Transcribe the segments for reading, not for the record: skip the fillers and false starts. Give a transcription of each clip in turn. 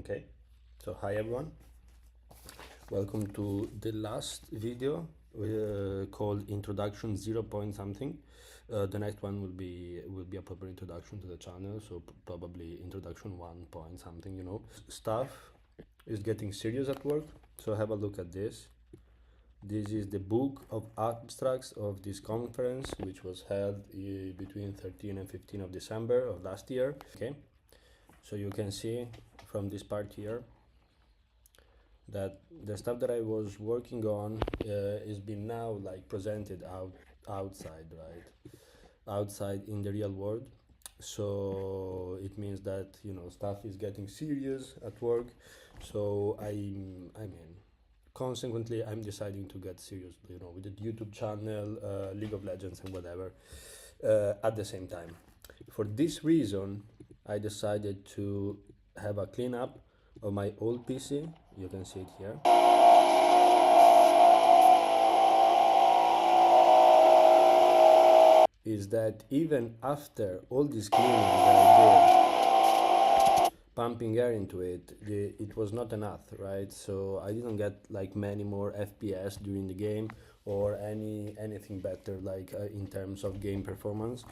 Okay, so hi everyone, welcome to the last video called introduction 0 point something. The next one will be a proper introduction to the channel, so probably introduction 1 point something, you know. Stuff is getting serious at work, so have a look at this. This is the book of abstracts of this conference, which was held between 13 and 15 of December of last year. Okay, so you can see from this part here that the stuff that I was working on is being now like presented outside, right? Outside in the real world. So it means that, you know, stuff is getting serious at work. So I mean, consequently, I'm deciding to get serious, you know, with the YouTube channel, League of Legends and whatever, at the same time. For this reason, I decided to have a cleanup of my old PC. You can see it here. Is that even after all this cleaning that I did, pumping air into it, it was not enough, right? So I didn't get like many more FPS during the game or anything better like in terms of game performance.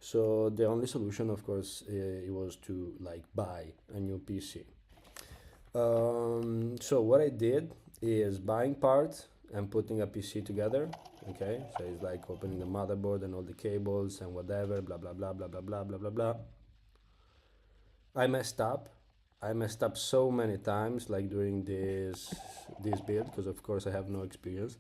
So the only solution, of course, it was to like buy a new PC. So what I did is buying parts and putting a PC together. Okay, so it's like opening the motherboard and all the cables and whatever, blah blah blah blah blah blah blah blah blah. I messed up. I messed up so many times, like during this build, because of course I have no experience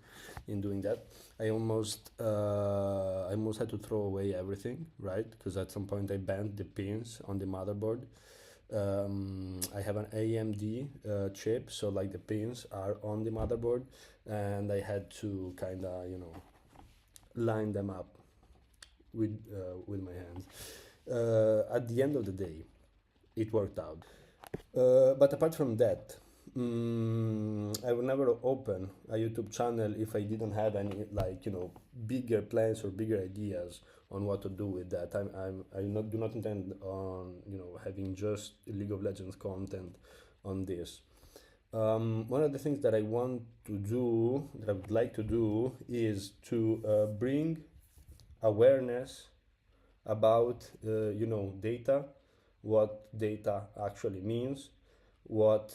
in doing that. I almost had to throw away everything, right? Because at some point I bent the pins on the motherboard. I have an AMD chip, so like the pins are on the motherboard, and I had to kind of, you know, line them up with my hands. At the end of the day, it worked out. But apart from that, I would never open a YouTube channel if I didn't have any, like, you know, bigger plans or bigger ideas on what to do with that. Do not intend on, you know, having just League of Legends content on this. One of the things that I want to do, that I would like to do, is to bring awareness about, you know, data, what data actually means, what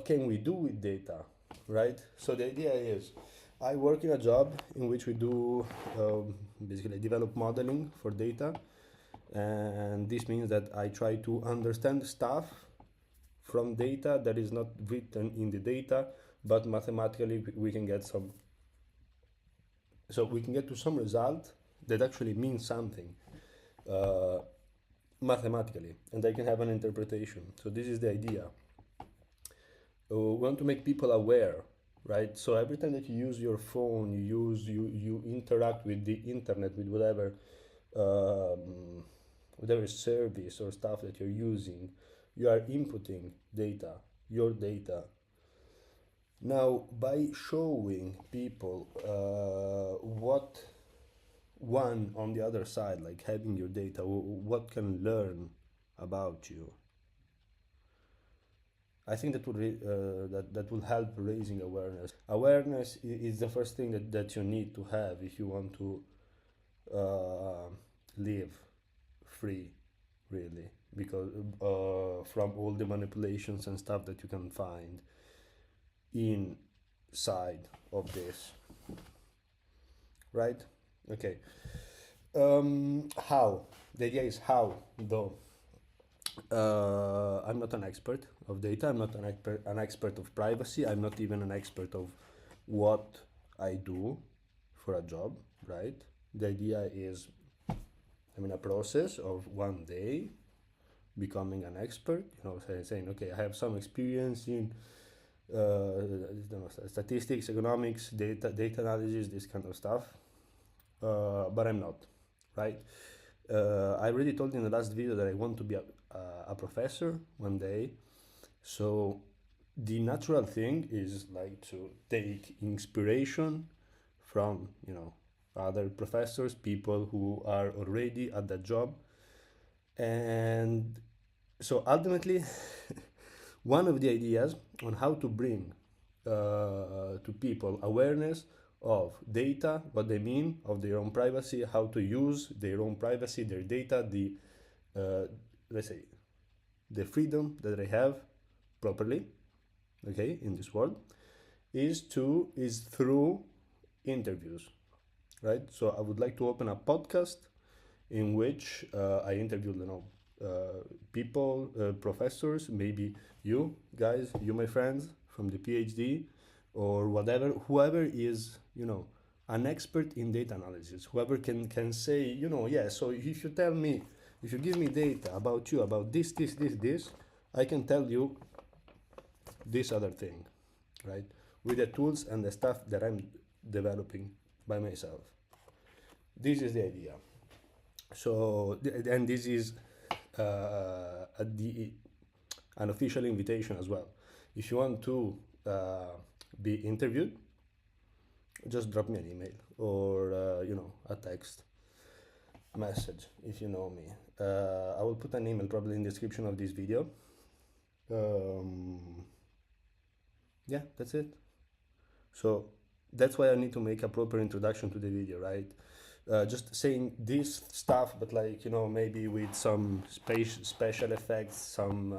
can we do with data, right? So the idea is, I work in a job in which we do basically develop modeling for data, and this means that I try to understand stuff from data that is not written in the data, but mathematically we can get some, so we can get to some result that actually means something mathematically, and I can have an interpretation. So this is the idea. We want to make people aware, right? So every time that you use your phone, you interact with the internet, with whatever service or stuff that you're using, you are inputting data, your data. Now, by showing people what one on the other side, like having your data, what can learn about you, I think that that will help raising awareness. Awareness is the first thing that you need to have if you want to live free, really, because from all the manipulations and stuff that you can find inside of this, right? Okay. How? The idea is how, though. I'm not an expert of data. I'm not an expert of privacy. I'm not even an expert of what I do for a job, right? The idea is, I'm in a process of one day becoming an expert, you know, saying, okay, I have some experience in statistics, economics, data analysis, this kind of stuff, but I'm not, right? I already told in the last video that I want to be a professor one day. So the natural thing is like to take inspiration from, you know, other professors, people who are already at that job, and So ultimately, one of the ideas on how to bring to people awareness of data, what they mean, of their own privacy, how to use their own privacy, their data, the let's say the freedom that they have properly, okay, in this world, is through interviews, right? So I would like to open a podcast in which I interviewed, people, professors, maybe you guys, you my friends from the PhD, or whatever, whoever is, an expert in data analysis, whoever can say, yeah. So if you tell me, if you give me data about you, about this, I can tell you this other thing, right? With the tools and the stuff that I'm developing by myself. This is the idea. So, and this is an official invitation as well. If you want to be interviewed, just drop me an email or a text message if you know me. I will put an email probably in the description of this video. Yeah, that's it. So that's why I need to make a proper introduction to the video, right? Just saying this stuff, but like maybe with some special effects, some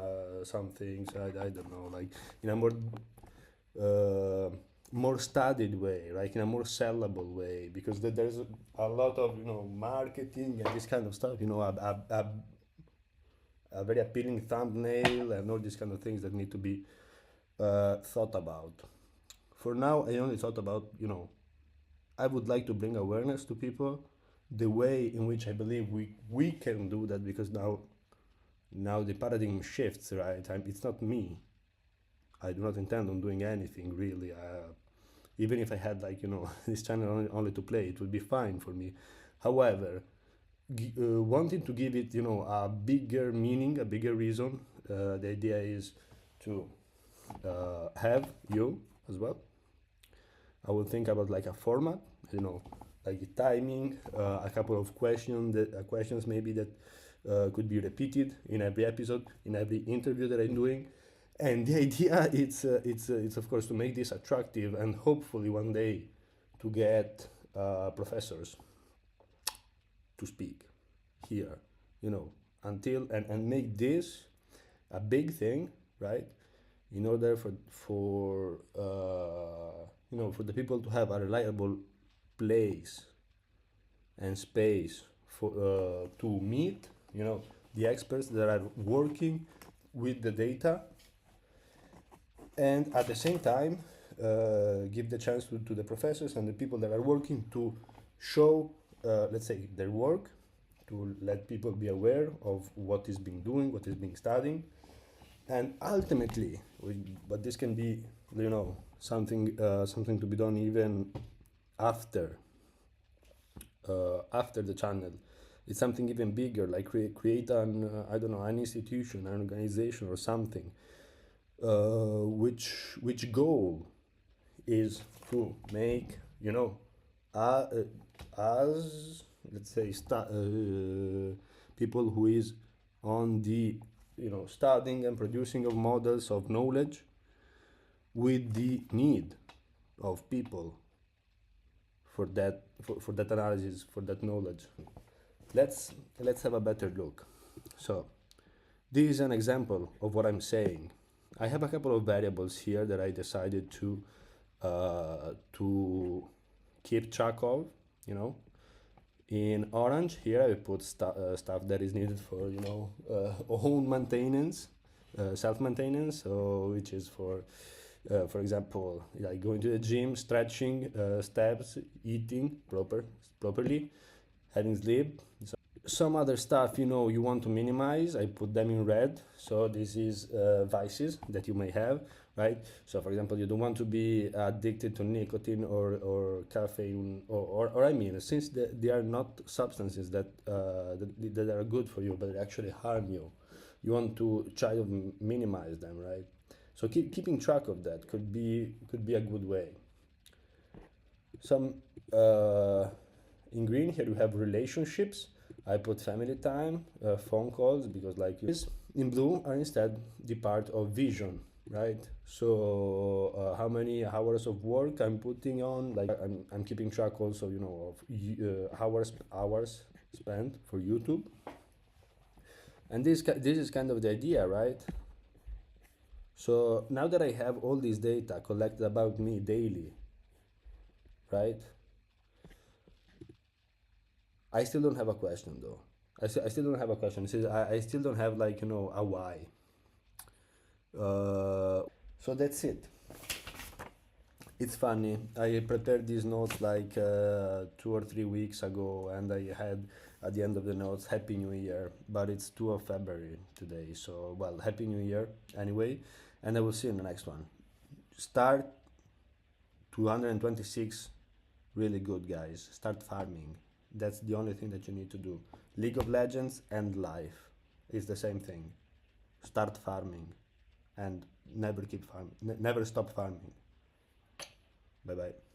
things I don't know, like in a uh, more studied way, like in a more sellable way, because there's a lot of marketing and this kind of stuff, a very appealing thumbnail and all these kind of things that need to be thought about. For now, I only thought about I would like to bring awareness to people the way in which I believe we can do that, because now the paradigm shifts, right? It's not me. I do not intend on doing anything really. Even if I had this channel only to play, it would be fine for me. However, wanting to give it a bigger meaning, a bigger reason, the idea is to have you as well. I will think about like a format, like timing, a couple of questions maybe that could be repeated in every episode, in every interview that I'm doing. And the idea it's of course to make this attractive and hopefully one day to get professors to speak here, until and make this a big thing, right? In order for the people to have a reliable place and space for to meet the experts that are working with the data, and at the same time give the chance to the professors and the people that are working to show let's say their work, to let people be aware of what is being doing, what is being studying. And ultimately, but this can be something to be done even after after the channel. It's something even bigger, like create an I don't know, an institution, an organization or something, which goal is to make uh, as let's say people who is on the studying and producing of models of knowledge, with the need of people for that analysis, for that knowledge. Let's have a better look. So this is an example of what I'm saying. I have a couple of variables here that I decided to keep track of. In orange here I put stuff that is needed for own maintenance, self-maintenance, so which is for example, like going to the gym, stretching, steps, eating properly, having sleep. Some other stuff you want to minimize, I put them in red. So this is vices that you may have, right? So for example, you don't want to be addicted to nicotine or caffeine, or I mean, since they are not substances that are good for you but they actually harm you, you want to try to minimize them, right? So keeping track of that could be a good way. Some in green here we have relationships. I put family time, phone calls, because like this, in blue are instead the part of vision, right? So how many hours of work I'm putting on, like I'm keeping track also, you know, of hours spent for YouTube. And this is kind of the idea, right? So now that I have all this data collected about me daily, right? I still don't have a question though. I still don't have a question. I still don't have, like, you know, a why. So that's it. It's funny. I prepared these notes like 2 or 3 weeks ago, and I had at the end of the notes "Happy New Year," but it's 2 of February today. So, well, Happy New Year anyway, and I will see you in the next one. Start 226 really good, guys. Start farming. That's the only thing that you need to do. League of Legends and life is the same thing. Start farming and never stop farming. Bye bye.